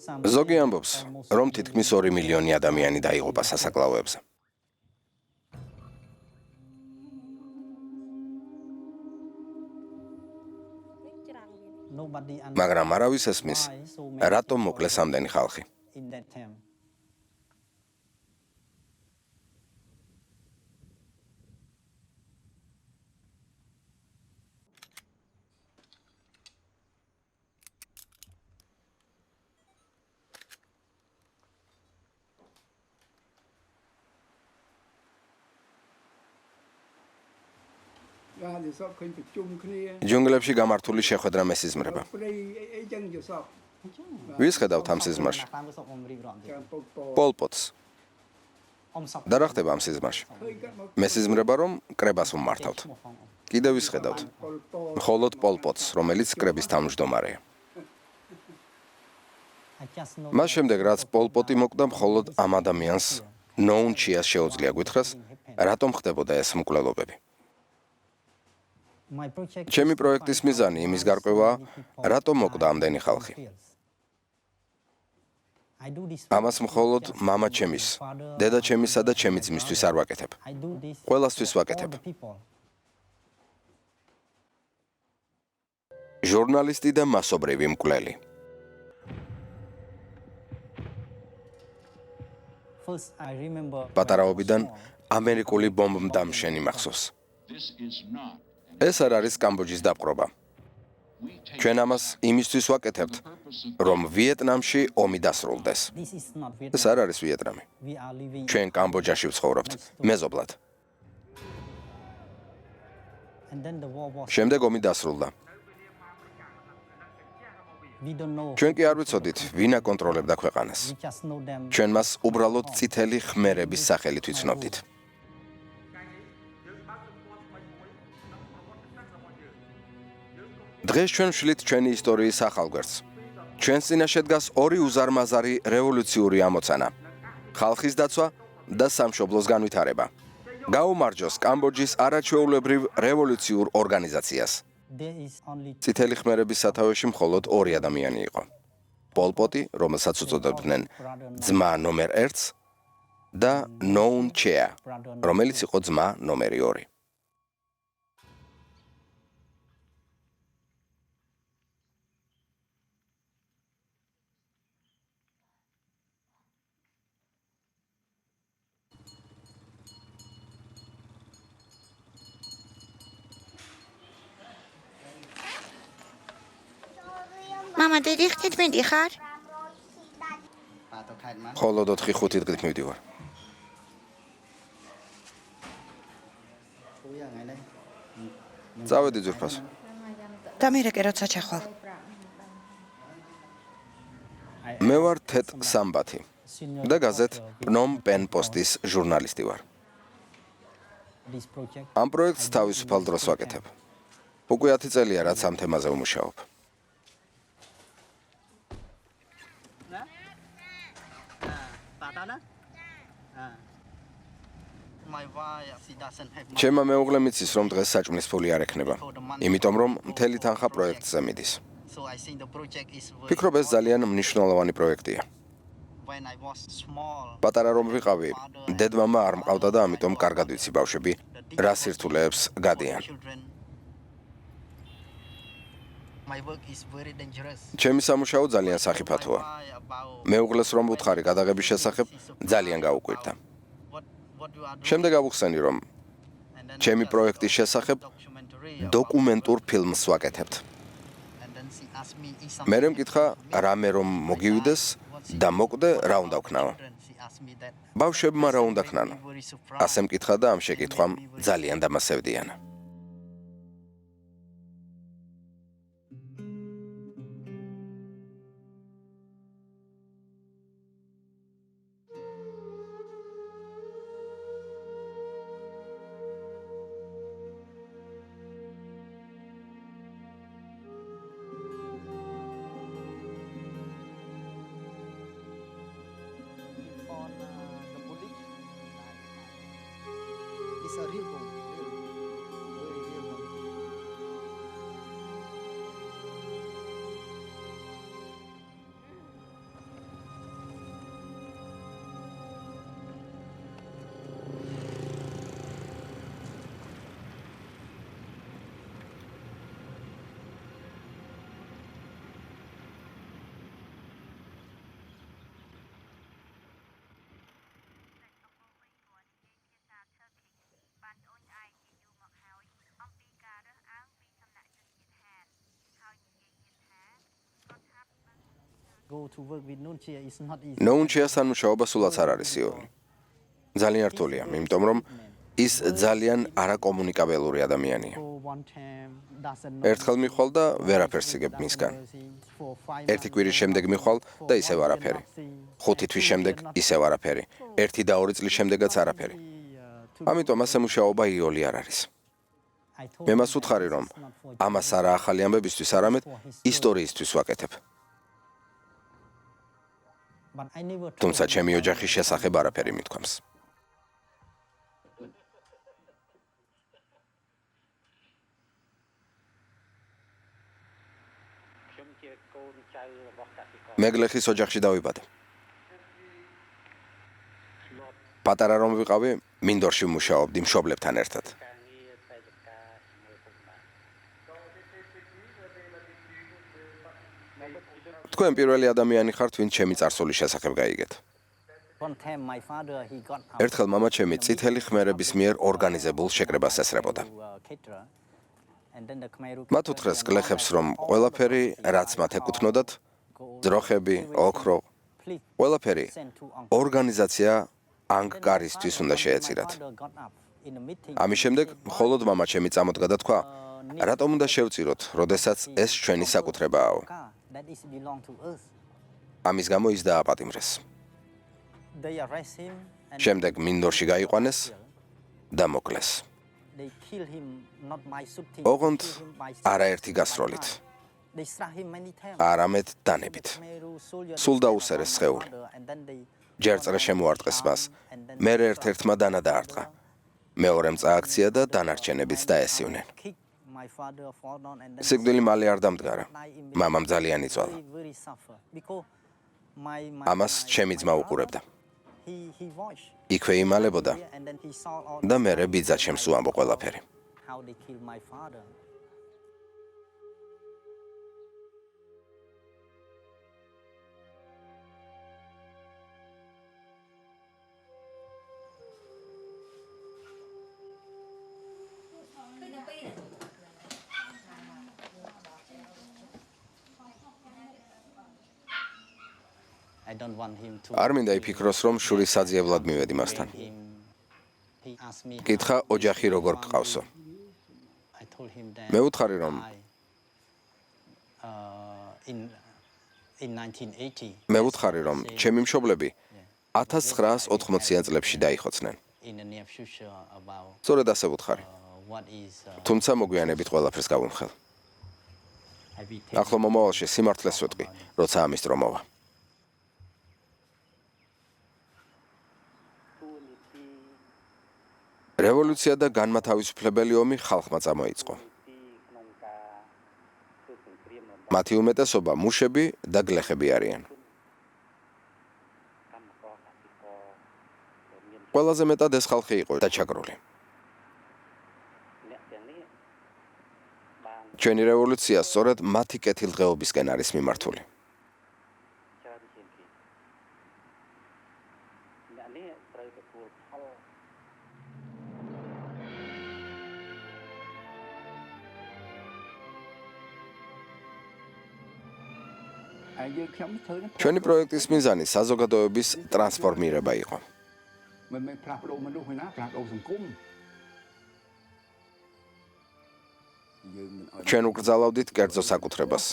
ზოგი ამბობს, რომ თითქმის 2 მილიონი ადამიანი დაიღუპა სასაკლაოებზე. მაგრამ არავის ესმის, რატომ მოკლეს ამდენი ხალხი. ჯუნგლებში გამართული შეხვედრა მესიზმრება. ვის ხედავთ ამ სიზმარში? პოლ პოტს. და რა ხდება ამ სიზმარში? მესიზმრება, რომ კრებას უმართავთ. კიდევ ვის ხედავთ? მხოლოდ პოლ პოტს, რომელიც კრების თავმჯდომარეა. მას შემდეგ, რაც პოლ პოტი მოკვდა, მხოლოდ ამ ადამიანს ნოუნ ჩიას შეუძლია გითხრას, რატომ ხდებოდა ეს მკვლელობები. ჩემი პროექტის მიზანი იმის გარკვევაა, რატომ მოკვდა ამდენი ხალხი. ამას მხოლოდ მამა ჩემის, დედა ჩემისა და ჩემი ძმისთვის არ ვაკეთებ. ყველასთვის ვაკეთებ. ჟურნალისტი და მასობრივი მკვლელი. პატარაობიდან ამერიკული ბომბდამშენი მახსოვს. ეს არ არის კამბოჯის დაპყრობა. ჩვენ ამას იმისთვის ვაკეთებთ, რომ ვიეტნამში ომი დასრულდეს. ეს არ არის ვიეტნამი. ჩვენ კამბოჯაში ვცხოვრობთ, მეზობლად. შემდეგ ომი დასრულდა. ჩვენ კი არ ვიცოდით, ვინ აკონტროლებდა ქვეყანას. ჩვენ მას უბრალოდ წითელი ხმერების სახელით ვიცნობდით. დღეს ჩვენ ვშლით ჩვენი ისტორიის ახალ გვერდს. ჩვენს წინაშე დგას ორი უზარმაზარი რევოლუციური ამოცანა: ხალხის დაცვა და სამშობლოს განვითარება. გაუმარჯოს კამბოჯის არაჩვეულებრივ რევოლუციურ ორგანიზაციას. წითელი ხმერების სათავეში მხოლოდ 2 ადამიანი იყო. პოლ პოტი, რომელსაც უწოდებდნენ ძმა ნომერ 1 და ნოუნ ჩეა, რომელიც იყო ძმა ნომერი 2. მამა, დიდი ხნით მიდიხარ? მხოლოდ 4-5 დღით მივდივარ. წავედი ძვირფას. და მერე როცა ჩახვალ? მე ვარ თეთ სამბათი და გაზეთ პნომ პენ პოსტის ჟურნალისტი ვარ. ამ პროექტს თავისუფალ დროს ვაკეთებ. უკვე 10 წელია, რაც ამ თემაზე ვმუშაობ. ჩემმა მეუღლემ იცის, რომ დღეს საჭმლის ფული არ ექნება, იმიტომ რომ მთელი თანხა პროექტზე მიდის. ვფიქრობ, ეს ძალიან მნიშვნელოვანი პროექტია. პატარა რომ ვიყავი, დედმამა არ მყავდა და ამიტომ კარგად ვიცი ბავშვები რა სირთულეებს გადიან. ჩემი სამუშაო ძალიან სახიფათოა. მეუღლეს რომ ვუთხარი გადაღების შესახებ, ძალიან გაუკვირდა. შემდეგ ავუხსენი, რომ ჩემი პროექტის შესახებ დოკუმენტურ ფილმს ვაკეთებთ. მერე მკითხა, რამე რომ მოგივიდეს და მოკვდე, რა უნდა ვქნაო. ბავშვებმა რა უნდა ქნანო. ასე მკითხა და ამ შეკითხვამ ძალიან დამასევდიანა. ნოუნჩიას სამუშაობა სულაც არ არის სიორი. ძალიან რთულია, იმიტომ რომ ის ძალიან არაკომუნიკაბელური ადამიანია. ერთხელ მიხვალ და ვერაფერს იგებ მისგან. ერთი კვირის შემდეგ მიხვალ და ისევ არაფერი. 5 თვის შემდეგ ისევ არაფერი. 1 და 2 წლის შემდეგაც არაფერი. ამიტომ ასე მუშაობა იოლი არ არის. მე მას ვუთხარი, რომ ამას არა ახალი ამბებისთვის, არამედ ისტორიისთვის ვაკეთებ. თუმცა ჩემი ოჯახის შესახებ არაფერი მithქვამს. მე გლეხის ოჯახში დავიბადე. პატარა რომ ვიყავი, მინდორში ვმუშაობდი მშობლებთან ერთად. თქვენ პირველი ადამიანი ხართ, ვინც ჩემი წარსულის შესახებ გაიგეთ. ერთხელ მამა ჩემი წითელი ხმერების მიერ ორგანიზებულ შეკრებას ესწრებოდა. მათ უთხრეს გლეხებს, რომ ყველაფერი, რაც მათ ეკუთვნოდათ, ძროხები, ოქრო, ყველაფერი ორგანიზაცია ანგკარისთვის უნდა შეეწირათ. ამის შემდეგ მხოლოდ მამა ჩემი წამოდგა და თქვა, რატომ უნდა შევწიროთ, როდესაც ეს ჩვენი საკუთრებაა. ამის გამო ის დააპატიმრეს. შემდეგ მინდორში გაიყვანეს და მოკლეს. ოღონდ არაერთი გასროლით. არამედ დანებით. სულ დაუსერეს სხეული. ჯერ წრე შემოარტყეს მას, მერე ერთ-ერთმა დანა დაარტყა. მეორემ წააქცია და დანარჩენებიც დაესივნენ. სიკვდილი მალე არ დამდგარა. მამამ ძალიან იწვალა. ამას ჩემი ძმა უყურებდა. იქვე იმალებოდა და მერე ბიძა ჩემს უამბო ყველაფერი. არ მინდა იფიქროს, რომ შურის საძიებლად მივედი მასთან. კითხა, ოჯახი როგორ გყავსო. მე ვუთხარი, რომ ჩემი მშობლები 1980-იან წლებში დაიხოცნენ. სწორედ ასე ვუთხარი. თუმცა მოგვიანებით ყველაფერს გავუმხელ. ახლო მომავალში სიმართლეს ვეტყვი, როცა ამის დრო მოვა. რევოლუცია და განმათავისუფლებელი ომი ხალხმა წამოიწყო. მათი უმეტესობა მუშები და გლეხები არიან. ყველაზე მეტად ეს ხალხი იყო დაჩაგრული. ჩვენი რევოლუცია სწორედ მათი კეთილდღეობისკენ არის მიმართული. ჩვენი პროექტის მიზანი საზოგადოების ტრანსფორმირება იყო. ჩვენ უკრძალავდით კერძო საკუთრებას.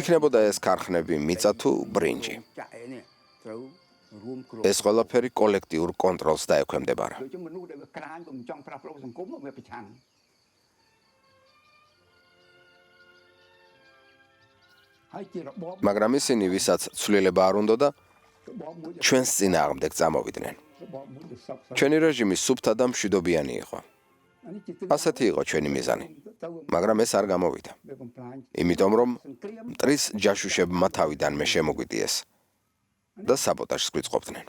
იქნებოდა ეს ქარხნები, მიწა თუ ბრინჯი. ეს ყველაფერი კოლექტიურ კონტროლს დაექვემდებარა. მაგრამ ისინი, ვისაც ცვლილება არ უნდოდა, ჩვენს წინააღმდეგ წამოვიდნენ. ჩვენი რეჟიმი სუფთა და მშვიდობიანი იყო. ასეთი იყო ჩვენი მიზანი, მაგრამ ეს არ გამოვიდა. იმიტომ რომ მტრის ჯაშუშებმა თავიდანვე შემოგვიტიეს და საბოტაჟს გვიწყობდნენ.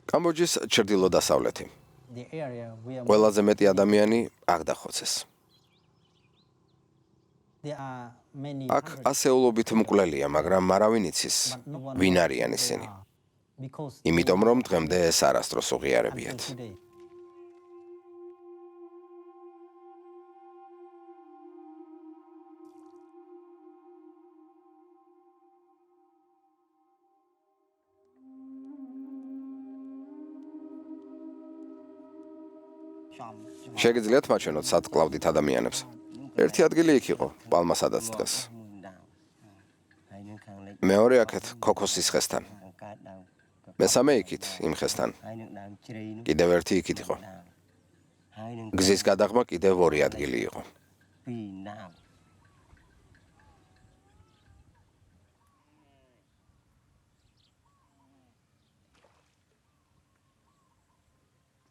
კამბოჯის ჩრდილო-დასავლეთი. ყველაზე მეტი ადამიანი აქ დახოცეს. აქ ასეულობით მკვლელია, მაგრამ არავინ იცის, ვინ არიან ისინი. იმიტომ რომ დღემდე ეს არასდროს უღიარებიათ. შეგიძლიათ მაჩვენოთ სად კლავდით ადამიანებს? ერთი ადგილი იქ იყო, პალმა სადაც დგას. მეორე აქეთ ქოქოსის ხესთან. მესამე იქით იმ ხესთან. კიდევ ერთი იქით იყო. გზის გადაღმა კიდევ ორი ადგილი იყო.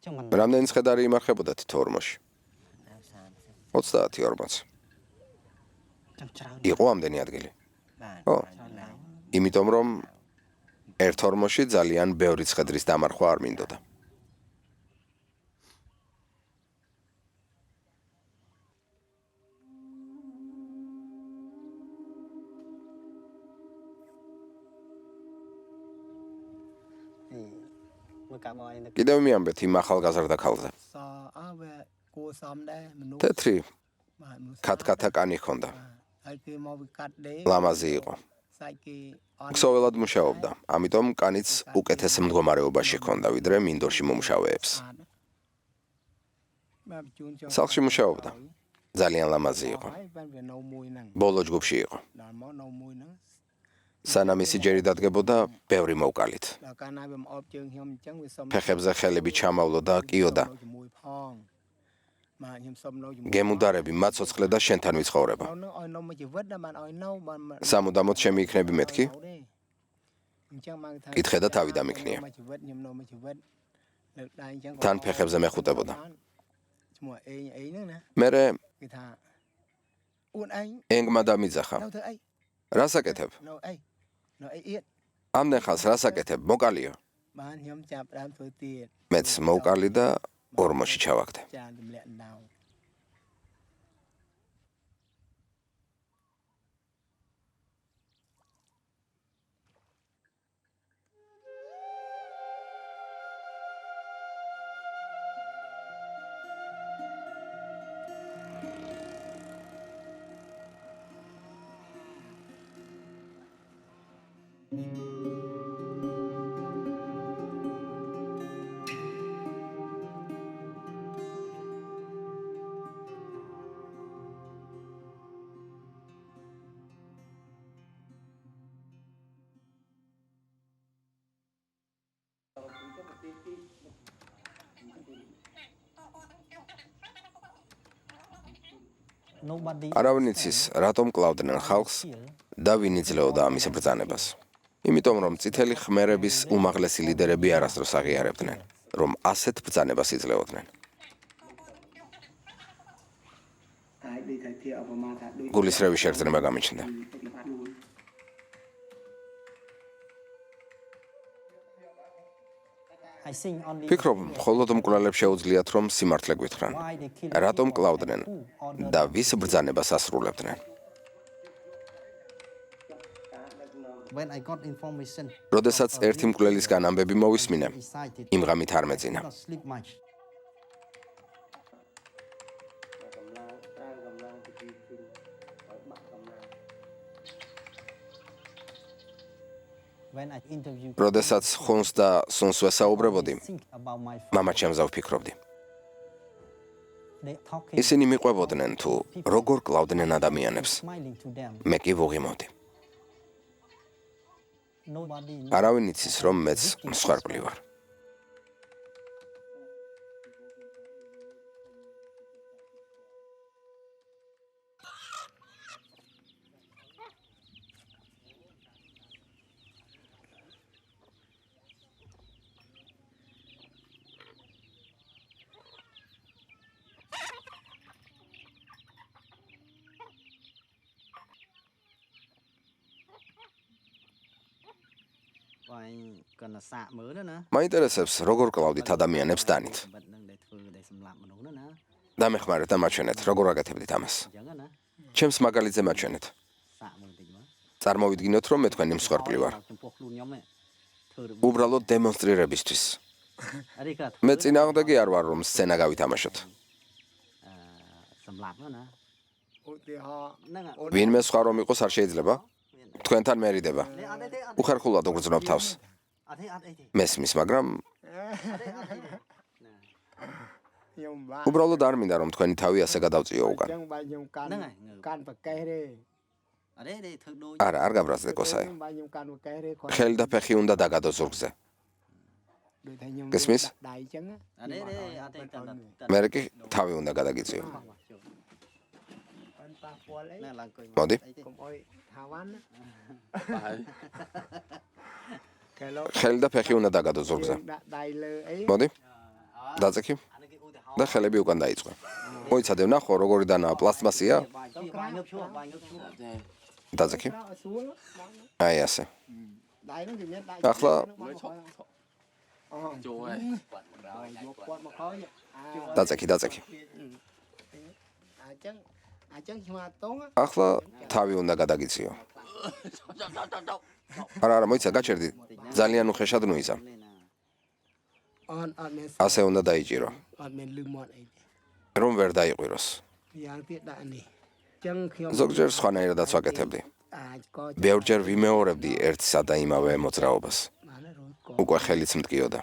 რამდენი ცხედარი იმარხებოდა თითო ორმოში? 30-40. იყო ამდენი ადგილი? ო, იმიტომ რომ ერთ ორმოში ძალიან ბევრი ცხედრის დამარხვა არ მინდოდა. კიდევ მიამბეთ იმ ახალგაზრდა ქალზე. თეთრი ქათქათა კანი ჰქონდა. ლამაზი იყო. ქსოველად მუშაობდა, ამიტომ კანიც უკეთეს მდგომარეობაში ჰქონდა, ვიდრე მინდორში მომუშავეებს. სახლში მუშაობდა. ძალიან ლამაზი იყო. ბოლო ჯგუფში იყო. სანამ ისი ჯერი დადგებოდა, ბევრი მოვკალით. ფეხებზე ხელები ჩამავლო და კიოდა. გემუდარები, მაცოცხლე და შენთან ვიცხოვრება. სამუდამოდ შემიიქნები მეთქი? კითხე და თავი დამიქნია. თან ფეხებზე მეხუტებოდა. მერე ენგმა დამიძახა. რას აკეთებ? ამდენ ხანს რას აკეთებ? მოკალიო. მეც მოვკალი და ორმოში ჩავაგდე. არავინ იცის, რატომ კლავდნენ ხალხს და ვინ იძლეოდა ამის ბრძანებას. იმიტომ რომ წითელი ხმერების უმაღლესი ლიდერები არასდროს აღიარებდნენ, რომ ასეთ ბრძანებას იძლეოდნენ. გულისრევი შეგრძნება გამიჩნდა. ფიქრობ, მხოლოდ მკვლელებს შეუძლიათ რომ სიმართლე გვითხრან. რატომ კლავდნენ და ვის ბრძანებას ასრულებდნენ? როდესაც ერთი მკვლელისგან ამბები მოვისმინე, იმ ღამით არ მეძინა. როდესაც ხონს და სუნს ვესაუბრებოდი, მამაჩემზე ვფიქრობდი. ისინი მიყვებოდნენ თუ როგორ კლავდნენ ადამიანებს. მე კი ვუღიმავდი. არავინ იცის, რომ მეც მსხვერპლი ვარ. მაინტერესებს, როგორ კლავდით ადამიანებს დანით. დამეხმარეთ და მაჩვენეთ, როგორ აკეთებდით ამას. ჩემს მაგალითზე მაჩვენეთ. წარმოვიდგინოთ, რომ მე თქვენი მსხვერპლი ვარ. უბრალოდ დემონსტრირებისთვის. მე წინააღმდეგი არ ვარ, რომ სცენა გავითამაშოთ. ვინმე სხვა რომ იყოს არ შეიძლება? თქვენთან მერიდება. უხერხულად უგრძნობ თავს. მესმის, მაგრამ უბრალოდ არ მინდა რომ თქვენი თავი ასე გადავწიო უკან. არა, არ გაბრაზდე კოსაი. ხელი და ფეხი უნდა დაგადო ზურგზე. გესმის? მერე კი თავი უნდა გადაგიწიო. მოდი. ხელი და ფეხი უნდა დაგადო ზურგზე. მოდი. დაწექი. და ხელები უკან დაიწყო. მოიცადე ვნახო როგორი დანაა პლასტმასია? დაწექი. აი ასე. ახლა დაწექი. ახლა თავი უნდა გადაგიწიო. არა, მოიცა, გაჩერდი. ძალიან უხეშად ნუიზა. ასე უნდა დაიჭირო. რომ ვერ დაიყვიროს. ზოგჯერ სხვანაირადაც ვაკეთებდი. ბევრჯერ ვიმეორებდი ერთსა და იმავე მოძრაობას. უკვე ხელიც მტკიოდა.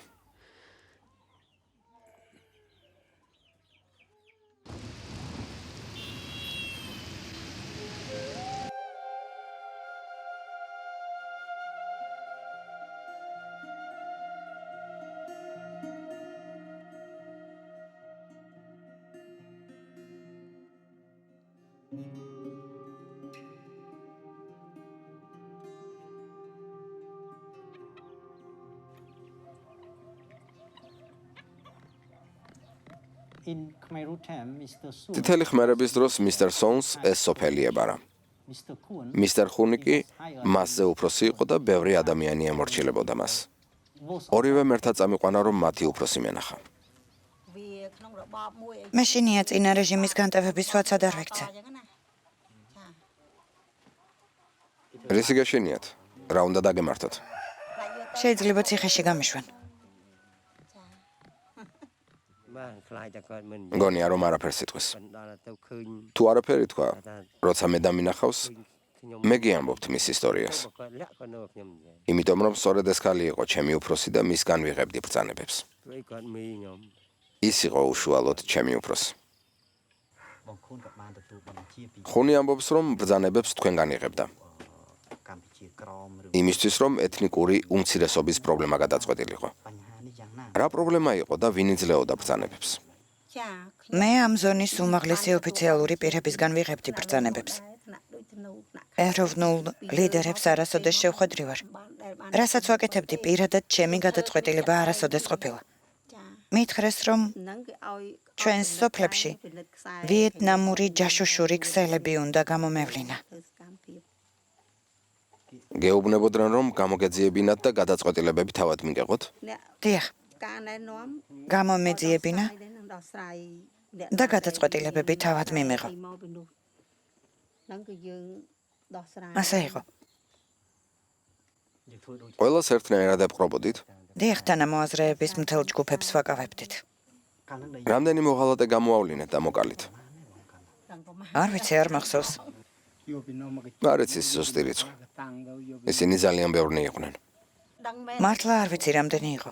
In Khmer time, Mr. Sun, წითელი ხმერების დროს მისტერ სოუნს ეს სოფელი ებარა. Mr. Kun მისტერ ხუნი კი მასზე უფროსი იყო და ბევრი ადამიანი ემორჩილებოდა მას. was ორივე მერთა წამიყვანა რომ მათი უფროსი მენახა. მეშინია წინა რეჟიმის განტევების სვაცად არ ვექცე. რისი გეშინიათ? რა უნდა დაგემართოთ? შეიძლება ციხეში გამიშვენ. მგონია რომ არაფერს იტყვის. თუ არაფერი თქვა, როცა მე დამინახავს, მე გიამბობთ მის ისტორიას. იმიტომ რომ სწორედ ეს ქალი იყო ჩემი უფროსი და მისგან ვიღებდი ბრძანებებს. ის იყო უშუალოდ ჩემი უფროსი. ხუნი ამბობს რომ ბრძანებებს თქვენგან იღებდა. იმისთვის რომ ეთნიკური უმცირესობის პრობლემა გადაწყვეტილიყო. რა პრობლემა იყო და ვინ იძლეოდა ბრძანებებს? მე ამ ზონის უმაღლესი ოფიციალური პირებისგან ვიღებდი ბრძანებებს. ეროვნულ ლიდერებს არასოდეს შევხვედრი ვარ. რასაც ვაკეთებდი პირადად ჩემი გადაწყვეტილება არასოდეს ყოფილა. მითხრეს რომ ჩვენს სოფლებში ვიეტნამური ჯაშუშური ქსელები უნდა გამომევლინა. გეუბნებოდნენ რომ გამოგეძიებინათ და გადაწყვეტილებები თავად მიგეღოთ? დიახ, გამომეძიებინა და გადაწყვეტილებები თავად მიმიღო. ასე იყო. ყველას ერთნაირად ებყრობოდით? დიახ, თანამოაზრეების მთელ ჯგუფებს ვაკავებდით. რამდენი მოღალატე გამოავლინეთ და მოკალით? არ ვიცი, არ მახსოვს. არ იცის ზუსტი რიცხვი. ისინი ძალიან ბევრნი იყვნენ. მართლა არ ვიცი რამდენი იყო.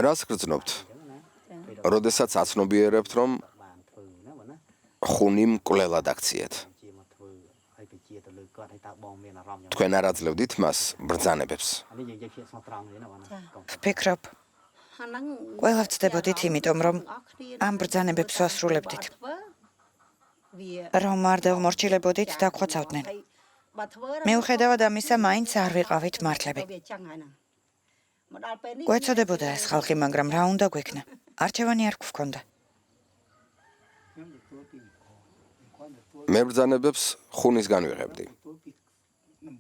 რას გრძნობთ? როდესაც აცნობიერებთ რომ ხუნიმ კვლელად აქციეთ. თქვენ არ აძლევდით მას ბრძანებებს? ვფიქრობ, ყველა ვწდებოდით იმიტომ რომ ამ ბრძანებებს ვასრულებდით. რომ არ დავმორჩილებოდით და გვხოცავდნენ. მიუხედავად ამისა, მაინც არ ვიყავით მართლები. გვეცოდებოდა ეს ხალხი, მაგრამ რა უნდა გვექნა? არჩევანი არ გვქონდა. მე ბრძანებებს ხუნისგან ვიღებდი.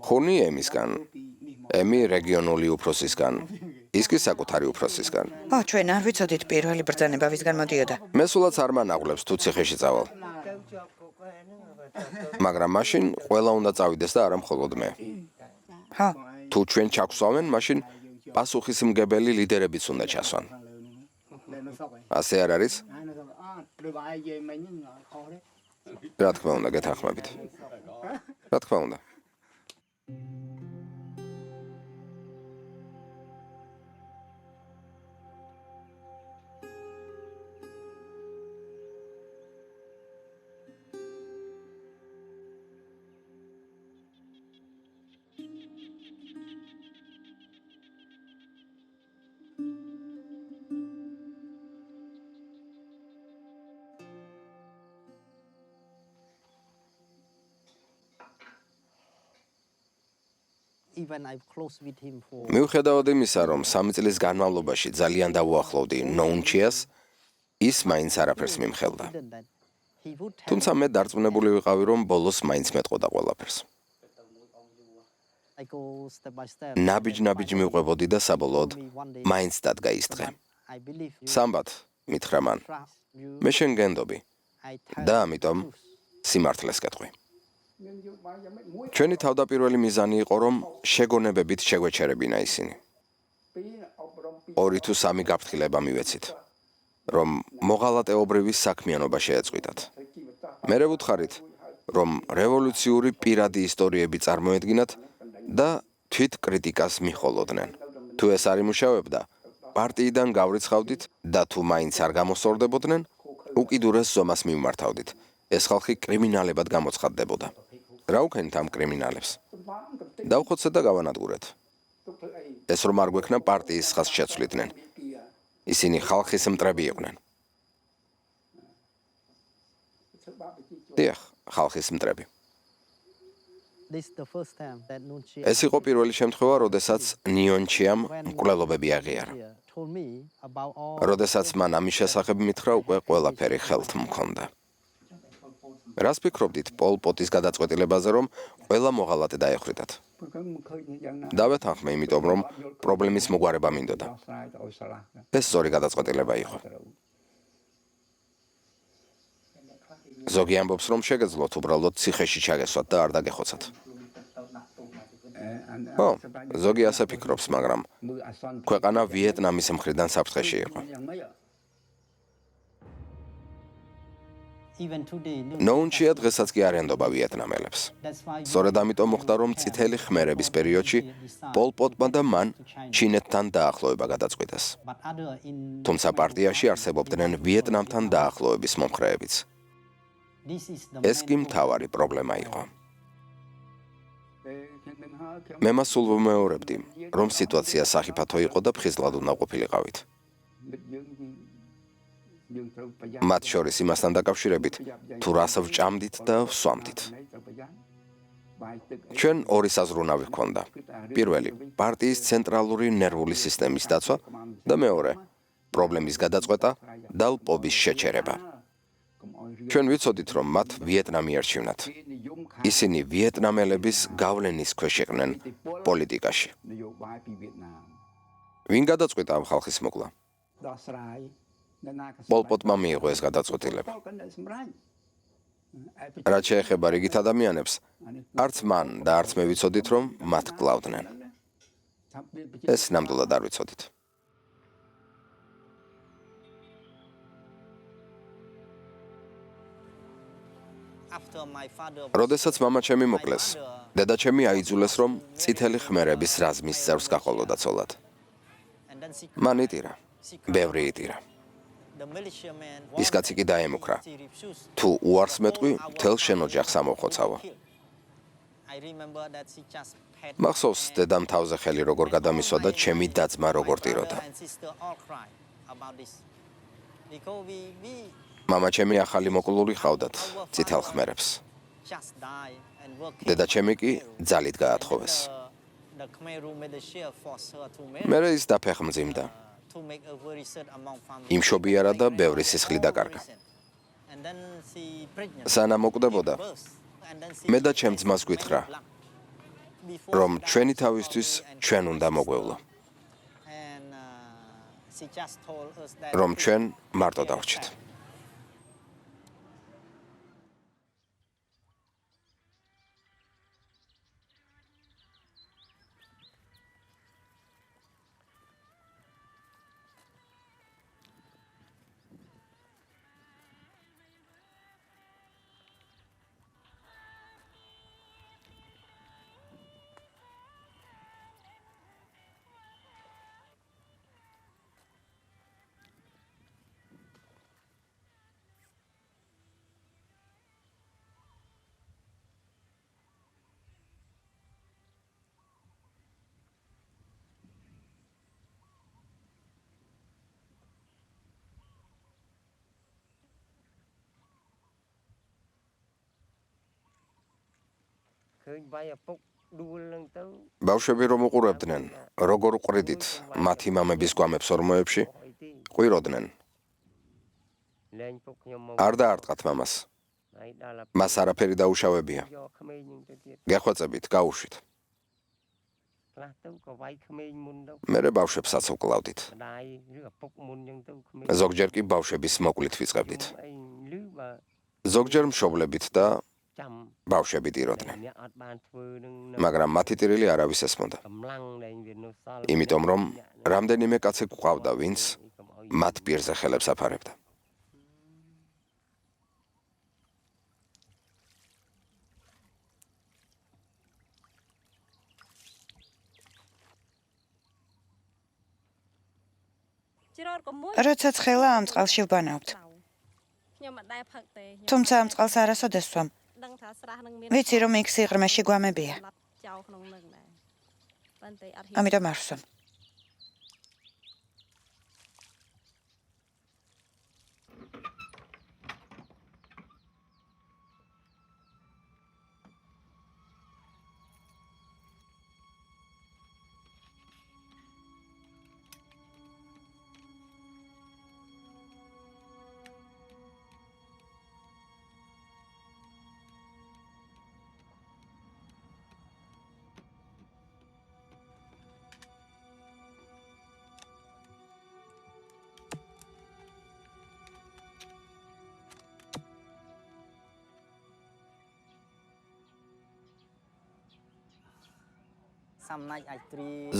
ხუნი ემისგან, ემი რეგიონული უფროსისგან, ის კი საკუთარი უფროსისგან. ჩვენ არ ვიცოდით პირველი ბრძანება ვისგან მოდიოდა. მე სულაც არ მანაღვლებს თუ ციხეში წავალ. მაგრამ მაშინ ყველა უნდა წავიდეს და არა მხოლოდ მე. ხო, თუ ჩვენ ჩაგვსვამენ, მაშინ პასუხისმგებელი ლიდერებიც უნდა ჩასვან. ასე არ არის? რა თქმა უნდა, გეთანხმებით. რა თქმა უნდა. Even I've close with him for მიუხედავად იმისა, რომ 3 წლის განმავლობაში ძალიან დავუახლოვდი ნოუნჩიას, ის მაინც არაფერს მიმხელდა. that he would tell თუმცა მე დარწმუნებული ვიყავი, რომ ბოლოს მაინც მეტყოდა ყველაფერს. I go step by step. ნაბიჯ-ნაბიჯ მივყვებოდი და საბოლოოდ მაინც დადგა ის დღე. I believe you. სამბათ, მითხრა მან, Trust you. მე შენ გენდობი I tell და you ამიტომ the truth. სიმართლეს კეთყვი. ჩვენი თავდაპირველი მიზანი იყო, რომ შეგონებებით შეგვეჩერებინა ისინი. 2 თუ 3 გაფრთხილება მივეცით, რომ მოღალატეობრივი საქმიანობა შეეწყვიტათ. მერე ვუთხარით, რომ რევოლუციური პირადი ისტორიები წარმოედგინათ და თვით კრიტიკას მიხოლოდნენ. თუ ეს არ იმუშავებდა, პარტიიდან გავრიცხავდით და თუ მაინც არ გამოსწორდებოდნენ, უკიდურეს ზომას მივმართავდით. ეს ხალხი კრიმინალებად გამოცხადდებოდა. რა უქენით ამ კრიმინალებს? დავხოცეთ და გავანადგურეთ. ეს რომ არ გვექნა პარტიის ხაზს შეცვლიდნენ. ისინი ხალხის მტრები იყვნენ. დიახ, ხალხის მტრები. This is the first time that Nunchi ეს იყო პირველი შემთხვევა, როდესაც ნიონჩიამ მკვლელობები აღიარა. told me about all როდესაც მან ამის შესახებ მითხრა, უკვე ყველაფერი ხელთ მქონდა. რას ფიქრობდით პოლ პოტის გადაწყვეტილებაზე, რომ ყველა მოღალატე დაეხვიდათ? დავეთანხმე, იმიტომ რომ პრობლემის მოგვარება მინდოდა. ეს სწორი გადაწყვეტილება იყო. ზოგი ამბობს, რომ შეგეძლოთ უბრალოდ ციხეში ჩაგესვათ და არ დაგეხოცათ. ო, ზოგი ასე ფიქრობს, მაგრამ ქვეყანა ვიეტნამის მხრიდან საფრთხეში იყო. even today ნოუნჩია დღესაც კი არ ენდობა ვიეტნამელებს. that's why სწორედ ამიტომ მოხდა, რომ წითელი ხმერების პერიოდში პოლ პოტმა და მან ჩინეთთან დაახლოება გადაწყვიტეს. but other in თუმცა პარტიაში არსებობდნენ ვიეტნამთან დაახლოების მომხრეებიც. this is the ეს კი მთავარი პრობლემა იყო. მე მას სულ ვმეორებდი, რომ სიტუაცია სახიფათო იყო და ფხიზლად უნდა ყოფილიყავით. მათ შორის იმასთან დაკავშირებით, თუ რას ვჭამდით და ვსვამდით. ჩვენ ორი საზრუნავი ჰქონდა. პირველი, პარტიის ცენტრალური ნერვული სისტემის დაცვა და მეორე, პრობლემის გადაწყვეტა და ლპობის შეჩერება. ჩვენ ვიცოდით, რომ მათ ვიეტნამი არჩივნათ. ისინი ვიეტნამელების გავლენის ქვეშ იყვნენ პოლიტიკაში. ვინ გადაწყვიტა ამ ხალხის მოკლა? პოლ პოტმა მიიღო ეს გადაწყვეტილება. რაც შეეხება რიგით ადამიანებს, არც მან და არც მე ვიცოდით, რომ მათ კლავდნენ. ეს ნამდვილად არ ვიცოდით. after my father როდესაც მამაჩემი მოკლეს, დედაჩემი აიძულეს, რომ წითელი ხმერების რაზმის წევრს გაყოლოდა ცოლად. and then she მან იტირა, ბევრი იტირა. the militiaman ის კაცი კი დაემუქრა. she refused თუ უარს მეტყვი, მთელ შენ ოჯახს ამოვხოცავო. I remember that she just had მახსოვს დედამ თავზე ხელი როგორ გადამისვა და ჩემი დაძმა როგორ ტიროდა. and sister all cry about this because we მამაჩემი ახალი მოკლული ყავდათ წითელ ხმერებს. just die and work დედაჩემი კი ძალით გაათხოვეს. the Khmer Rouge militia forced her to marry მერე ის დაფეხმძიმდა. to make a very sad among family იმშობიარა და ბევრი სისხლი დაკარგა. and then she pregnant სანამ მოკვდებოდა, and then she მე და ჩემ ძმას გვითხრა, რომ ჩვენი თავისთვის ჩვენ უნდა მოგვევლო, and she just told us that რომ ჩვენ მარტო დავრჩით. ბავშვები რომ უყურებდნენ, როგორ უყრიდით მათი მამების გვამებს ორმოებში, ყვიროდნენ. არ დაარტყათ მამას. მას არაფერი დაუშავებია. გეხვეწებით, გაუშვით. მერე ბავშვებსაც უკლავდით. ზოგჯერ კი ბავშვების მოკლით ვიწყებდით. ზოგჯერ მშობლებით და ბავშვები ტიროდნენ. მაგრამ მათი ტირილი არავის ესმოდა. იმიტომ რომ რამდენიმე კაცი გვყავდა, ვინც მათ პირზე ხელებს აფარებდა. როცა ცხელა ამ წყალში ვბანავთ. თუმცა ამ წყალს არასოდეს ვსვამ. ვიცი რომ იქ სიღრმეში გვამებია. ამიტომ არ ვსვამ.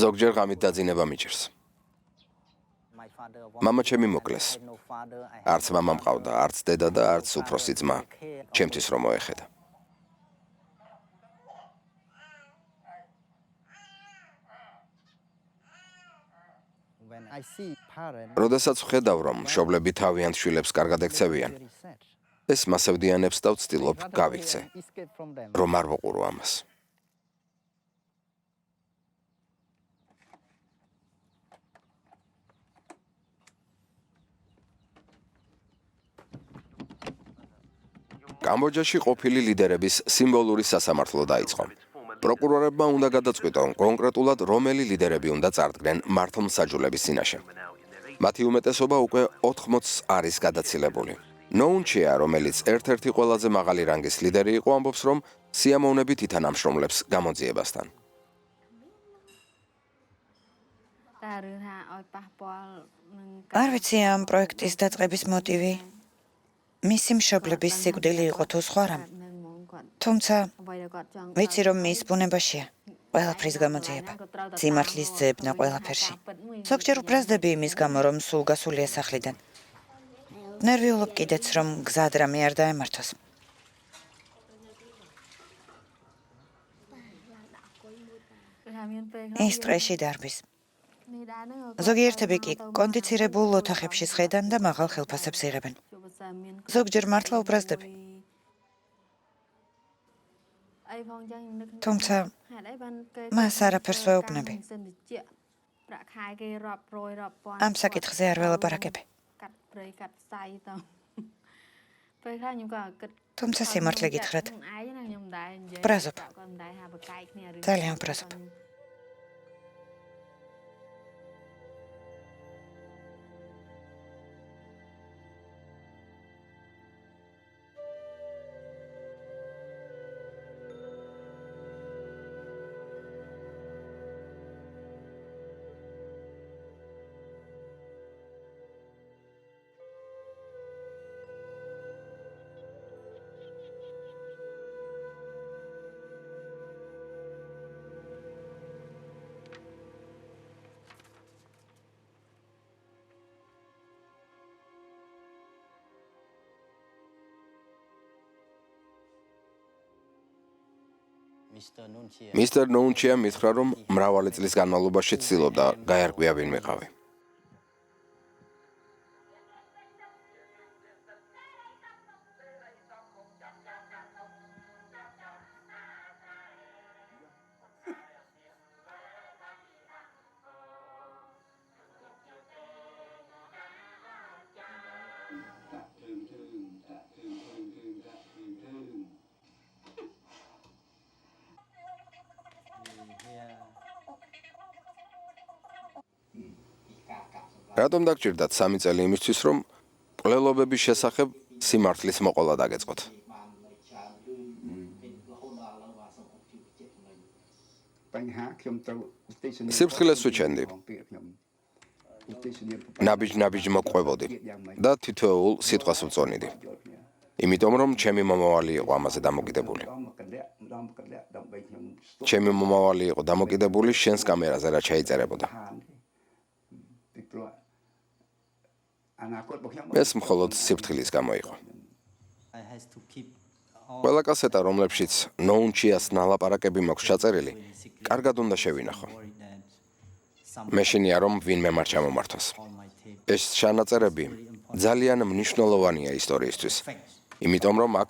ზოგჯერ ღამით დაძინება მიჭირს. მამა ჩემი მოკლეს. არც მამა მყავდა, არც დედა და არც უფროსი ძმა. ჩემთვის რომ მოეხედა. როდესაც ვხედავ, რომ მშობლები თავიანთ შვილებს კარგად ექცევიან, ეს მასევდიანებს და ვცდილობ გავიქცე, რომ არ ვუყურო ამას. კამბოჯაში ყოფილი ლიდერების სიმბოლური სასამართლო დაიწყო. პროკურორებმა უნდა გადაწყვიტონ კონკრეტულად რომელი ლიდერები უნდა წარდგნენ მართლმსაჯულების წინაშე. მათი უმეტესობა უკვე 80-ს არის გადაცილებული. ნოუნჩია, რომელიც ერთ-ერთი ყველაზე მაღალი რანგის ლიდერი იყო, ამბობს, რომ სიამოვნებით ითანამშრომლებს გამოძიებასთან. არ ვიცი ამ პროექტის დაწყების მოტივი. მისი მშობლების სიკვდილი იყო თუ სხვა რამ. თუმცა ვიცი რომ მის ბუნებაშია ყველაფრის გამოძიება, სიმართლის ძებნა ყველაფერში. ზოგჯერ უბრაზდები იმის გამო, რომ სულ გასულია სახლიდან. ნერვიულობ კიდეც, რომ გზად რამე არ დაემართოს. ის ტყეში დარბის. ზოგიერთები კი კონდიცირებულ ოთახებში სხედან და მაღალ ხელფასებს იღებენ. ზოგჯერ მართლა უბრაზდები. თუმცა მას არაფერს ვეუბნები. ამ საკითხზე არ ველაპარაკები. თუმცა სიმართლე გითხრათ, ვბრაზობ. ძალიან ვბრაზობ. მისტერ ნოუნჩია მითხრა, რომ მრავალი წლის განმავლობაში ცდილობდა გაერკვია ვინ მეყავი. რატომ დაგჭირდათ 3 წელი იმისთვის, რომ მკვლელობების შესახებ სიმართლის მოყოლა დაგეწყოთ? სიფრთხილეს ვუჩენდი. ნაბიჯ მოყვებოდი და თითოეულ სიტყვას ვწონიდი. იმიტომ რომ ჩემი მომავალი იყო ამაზე დამოკიდებული. ჩემი მომავალი იყო დამოკიდებული შენს კამერაზე რა ჩაიწერებოდა. ეს მხოლოდ სიფრთხილის გამო იყო. I has to keep all ყველა კასეტა, რომლებშიც ნოუნჩიას ნალაპარაკები მაქვს ჩაწერილი, კარგად უნდა შევინახო. worried that some მეშინია რომ ვინმე არ ჩამომართოს. on my tape ეს ჩანაწერები ძალიან მნიშვნელოვანია ისტორიისთვის. იმიტომ რომ აქ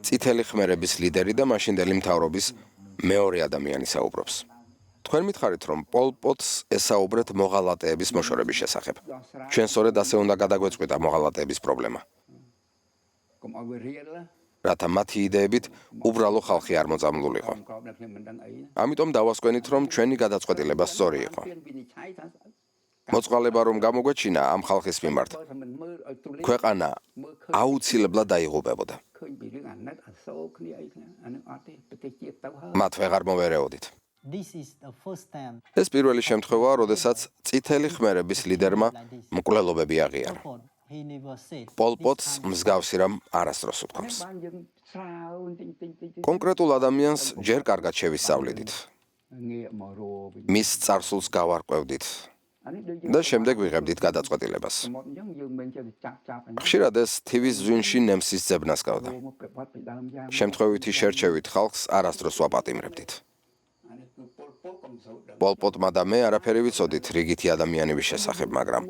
წითელი ხმერების ლიდერი და მაშინდელი მთავრობის მეორე ადამიანი საუბრობს. თქვენ მითხარით, რომ პოლ პოტს ესაუბრეთ მოღალატეების მოშორების შესახებ. ჩვენ სწორედ ასე უნდა გადაგვეწყვიტა მოღალატეების პრობლემა. რათა მათი იდეებით უბრალო ხალხი არ მოწამლულიყო. ამიტომ დავასკვენით, რომ ჩვენი გადაწყვეტილება სწორი იყო. მოწყალება რომ გამოგვეჩინა ამ ხალხის მიმართ, ქვეყანა აუცილებლად დაიღუპებოდა. მათ ვეღარ მოვერეოდით. this is the first time ეს პირველი შემთხვევაა, როდესაც წითელი ხმერების ლიდერმა მკვლელობები აღიარა. he never said პოლ პოტს მსგავსი რამ არასდროს უთქვამს. კონკრეტულ ადამიანს ჯერ კარგად შევისწავლიდით. მის წარსულს გავარკვევდით და შემდეგ ვიღებდით გადაწყვეტილებას. ხშირად ეს TV-ს ზვინში ნემსის ძებნას გავდა. შემთხვევითი შერჩევით ხალხს არასდროს ვაპატიმრებდით. პოლ პოტმა და მე არაფერი ვიცოდით რიგითი ადამიანების შესახებ, მაგრამ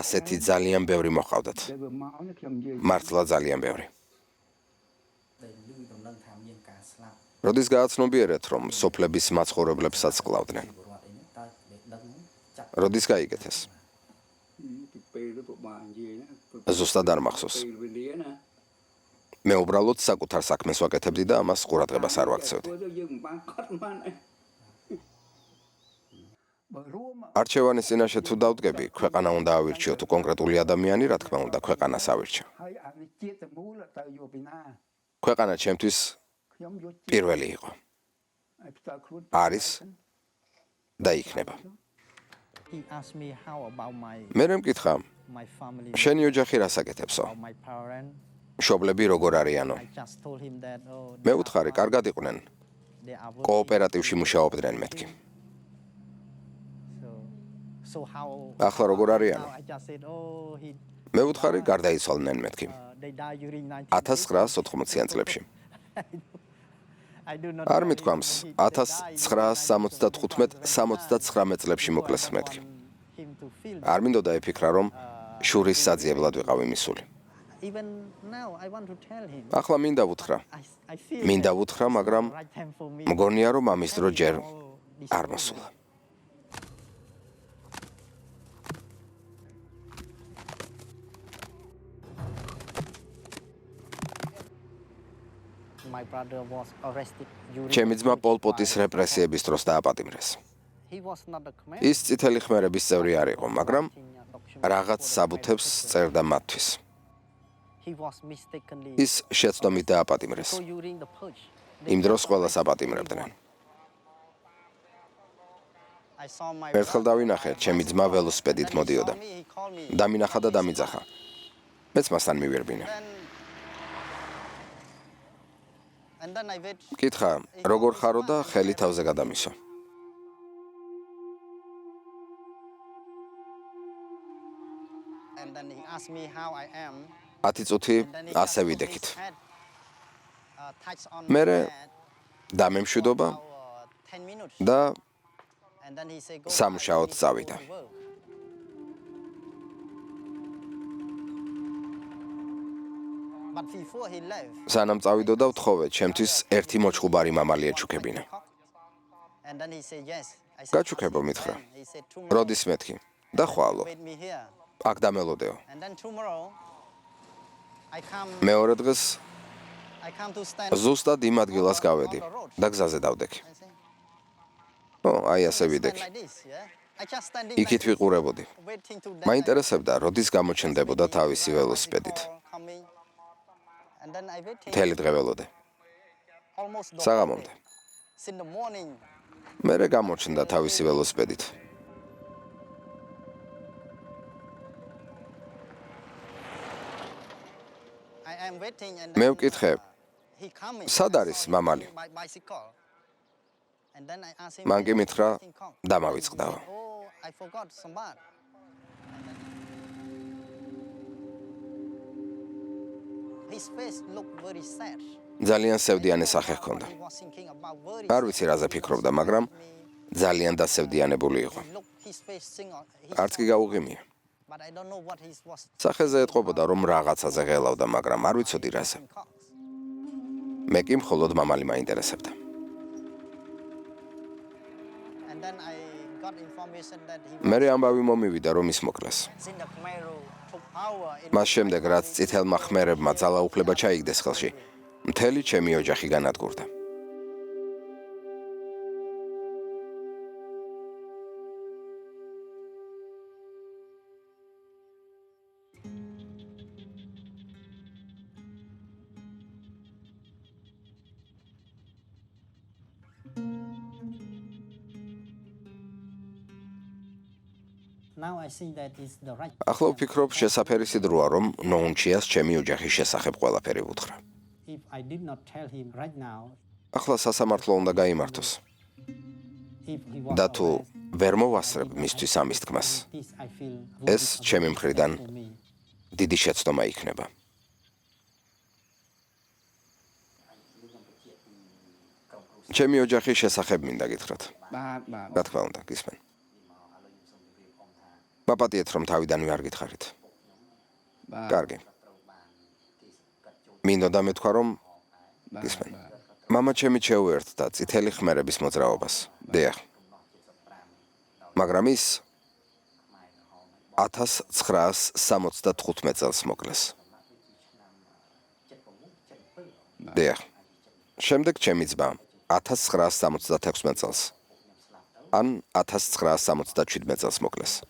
ასეთი ძალიან ბევრი მოჰყავდათ. მართლა ძალიან ბევრი. როდის გააცნობიერეთ, რომ სოფლების მაცხოვრებლებსაც კლავდნენ? როდის გაიგეთ ეს? ზუსტად არ მახსოვს. მე უბრალოდ საკუთარ საქმეს ვაკეთებდი და ამას ყურადღებას არ ვაქცევდი. არჩევანის წინაშე თუ დავდგები, ქვეყანა უნდა ავირჩიო თუ კონკრეტული ადამიანი, რა თქმა უნდა, ქვეყანას ავირჩიო. ქვეყანა ჩემთვის პირველი იყო. არის და იქნება. he asked me how about მე მკითხა, my family შენი ოჯახი რას აკეთებსო? about my parents მშობლები როგორ არიანო? I just told him that oh მე ვუთხარი, კარგად იყვნენ. they are working. კოოპერატივში მუშაობდნენ მეთქი. So how ახლა როგორ არიანო? I just said oh he მე ვუთხარი, გარდაიცვალნენ მეთქი. they died during 1990-იან წლებში. I do not არ know მithქვამს, when he- they died 1975-79 წლებში მოკლეს მეთქი. him to feel არ მინდოდა ეფიქრა, რომ შურის საძიებლად ვიყავი მისული. even now I want to tell him ახლა მინდა ვუთხრა. I feel მინდა that ვუთხრა, მაგრამ right time for me მგონია, რომ ამის დრო ჯერ Oh, this არ problem. მოსულა. My brother was arrested during ჩემი ძმა პოლ პოტის რეპრესიების დროს დააპატიმრეს. he was not a command ის წითელი ხმერების წევრი არ იყო, მაგრამ რაღაც საბუთებს წერდა მათთვის. he was mistakenly ის შეცდომით დააპატიმრეს. so during the purge იმ დროს ყველას აპატიმრებდნენ. I saw my ერთხელ დავინახე, ჩემი ძმა ველოსიპედით მოდიოდა. he called me დამინახა და დამიძახა. მეც მასთან მივერბინე. and then I wait კითხა, როგორ ხარო და ხელი თავზე გადამისვა. and then he asked me how I am 10 წუთი and then he ასე just put ვიდექით. his head, touch on მერე my head დამემშვიდობა for 10 minutes და and then he said go სამუშაოდ back, you need to წავიდა. go to work. But before he left სანამ წავიდოდა ვთხოვე, ჩემთვის ერთი მოჩხუბარი მამალი ეჩუქებინა. and then he said yes I said გაჩუქებო მითხრა. he said tomorrow როდის მეთქი? და ხვალო, wait me here აქ დამელოდეო. and then tomorrow I come მეორე დღეს to stand ზუსტად იმ ადგილას გავედი და გზაზე დავდექი. I say, ო, აი ასე stand ვიდექი. like this, yeah? იქით ვიყურებოდი. მაინტერესებდა, როდის გამოჩნდებოდა თავისი ველოსიპედით. მთელი დღე ველოდე. საღამომდე. მერე გამოჩნდა თავისი ველოსიპედით. მე ვკითხე, სად არის მამალი? მან კი მითხრა, დამავიწყდაო. ძალიან სევდიანი სახე ჰქონდა. არ ვიცი რაზე ფიქრობდა, მაგრამ ძალიან დასევდიანებული იყო. არც კი გაუღიმია. სახეზე ეტყობოდა, რომ რაღაცაზე ღელავდა, მაგრამ არ ვიცოდი რაზე. მე კი მხოლოდ მამალი მაინტერესებდა. მერე ამბავი მომივიდა, რომ ის მოკლეს. მას შემდეგ, რაც წითელმა ხმერებმა ძალაუფლება ჩაიგდეს ხელში, მთელი ჩემი ოჯახი განადგურდა. Now I think that is the right. ახლა ვფიქრობ, შესაფერისი დროა, რომ ნოუნჩიას ჩემი ოჯახის შესახებ ყველაფერი ვუთხრა. If I did not tell him right now, ახლა სასამართლო უნდა გაიმართოს. if he was და თუ ვერ მოვასწრებ მისთვის ამის თქმას, this, I feel ეს ჩემი მხრიდან for me. დიდი შეცდომა იქნება. ჩემი ოჯახის შესახებ მინდა გითხრათ. რა თქმა უნდა, გისმენ. მაპატიეთ, რომ თავიდანვე არ გითხარით. კარგი. მინდოდა მეთქვა, რომ გისმენ. მამა ჩემი შეუერთდა წითელი ხმერების მოძრაობას. დიახ. მაგრამ ის 1975 წელს მოკლეს. დიახ. შემდეგ ჩემი ძმა 1976 წელს. ან 1977 წელს მოკლეს.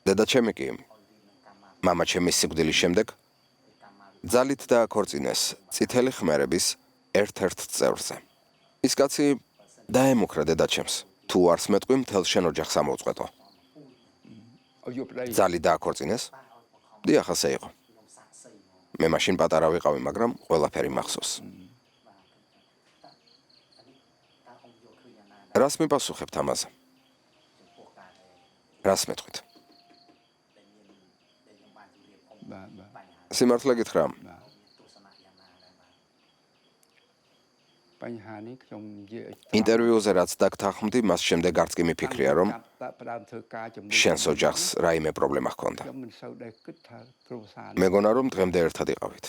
დედა ჩემი კი მამა ჩემის სიკვდილის შემდეგ ძალით დააქორწინეს წითელი ხმერების ერთ-ერთ წევრზე. ის კაცი დაემუქრა დედა ჩემს. თუ არს მეტყვი, მთელ შენ ოჯახს ამოვწყვეტო. ძალით დააქორწინეს? დიახ, ასე იყო. მე მაშინ პატარა ვიყავი, მაგრამ ყველაფერი მახსოვს. რას მიპასუხებთ ამაზე? რას მეტყვით? სიმართლე გითხრა, ინტერვიუზე რაც დაგთანხმდი, მას შემდეგ არც კი მიფიქრია, რომ შენს ოჯახს რაიმე პრობლემა ჰქონდა. მეგონა, რომ დღემდე ერთად იყავით.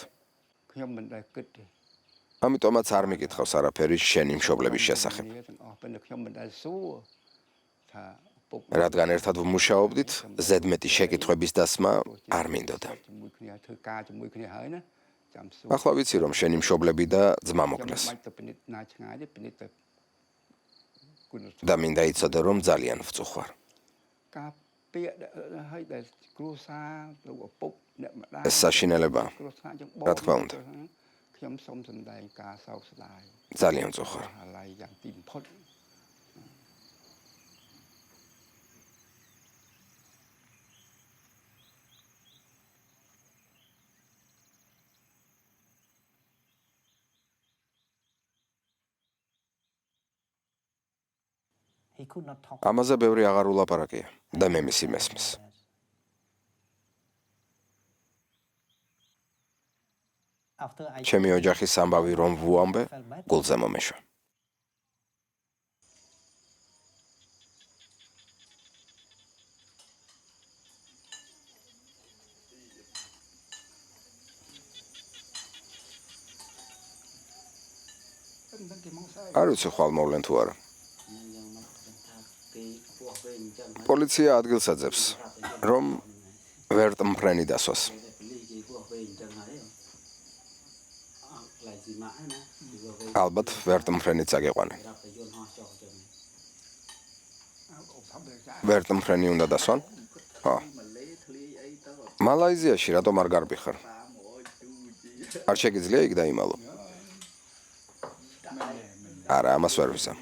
ამიტომაც არ მიკითხავს არაფერი შენი მშობლების შესახებ. რადგან ერთად ვმუშაობდით, ზედმეტი შეკითხვების დასმა არ მინდოდა. ახლა ვიცი, რომ შენი მშობლები და ძმა მოკლეს. და მინდა იცოდე, რომ ძალიან ვწუხვარ. ეს საშინელებაა. რა თქმა უნდა. ძალიან ვწუხვარ. He could not talk. ამაზე ბევრი აღარ ულაპარაკია და მე მისი მესმის. After I ჩემი ოჯახის ამბავი რომ ვუამბე, გულზე მომეშვა. არ ვიცი ხვალ მოვლენ თუ არა. პოლიცია ადგილს აძებს, რომ ვერტმფრენი დასვას. ალბათ ვერტმფრენიც აგეყვანენ. ვერტმფრენი უნდა დასვან? ხო. მალაიზიაში რატომ არ გარბი ხარ? არ შეგიძლია იქ დაიმალო? არა, ამას ვერ ვიზამ.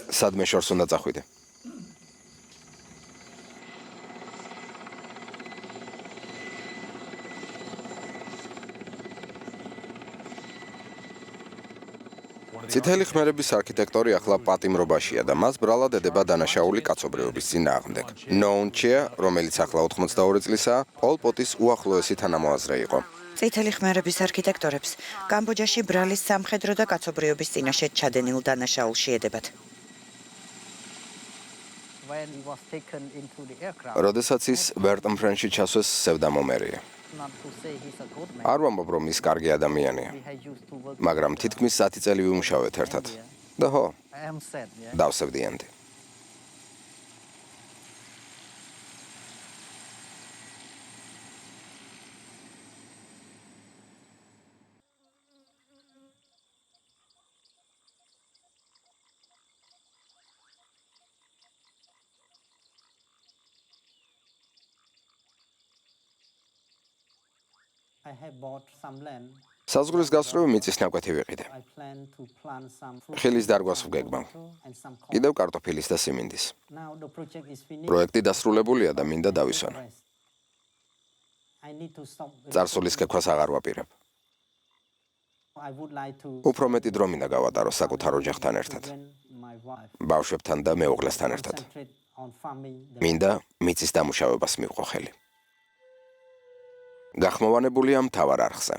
სადმე შორს უნდა წახვიდე? წითელი ხმერების არქიტექტორი ახლა პატიმრობაშია და მას ბრალად ედება დანაშაული კაცობრიობის წინააღმდეგ. ნოუნ ჩეა, რომელიც ახლა 82 წლისაა, პოლ პოტის უახლოესი თანამოაზრე იყო. წითელი ხმერების არქიტექტორებს კამბოჯაში ბრალის სამხედრო და კაცობრიობის წინაშე ჩადენილ დანაშაულში ედებათ. When he was taken into the aircraft, როდესაც ის ვერტმფრენში ჩასვეს სევდამომერია. not to say he's a good man, არ ვამბობ, რომ ის კარგი ადამიანია, we had used to work. მაგრამ თითქმის 10 წელი ვიმუშავეთ ერთად. და ხო, I am sad, yeah. დავსევდიანდი. I have bought some land. საზღვრის გასწვრივ მიწის ნაკვეთი ვიყიდე. I plan to plant some fruit ხილის დარგვას ვგეგმავ. and some corn. კიდევ კარტოფილის და სიმინდის. Now the project is finished. პროექტი დასრულებულია და მინდა დავისვანო. Rest. I need to stop. წარსულის კექვას აღარ ვაპირებ. I would like to უფრო მეტი დრო მინდა გავატარო საკუთარ ოჯახთან ერთად, when my wife ბავშვებთან და მეუღლესთან ერთად. concentrate on farming the მინდა მიწის დამუშავებას მივყო ხელი. გახმოვანებულია მთავარ არხზე.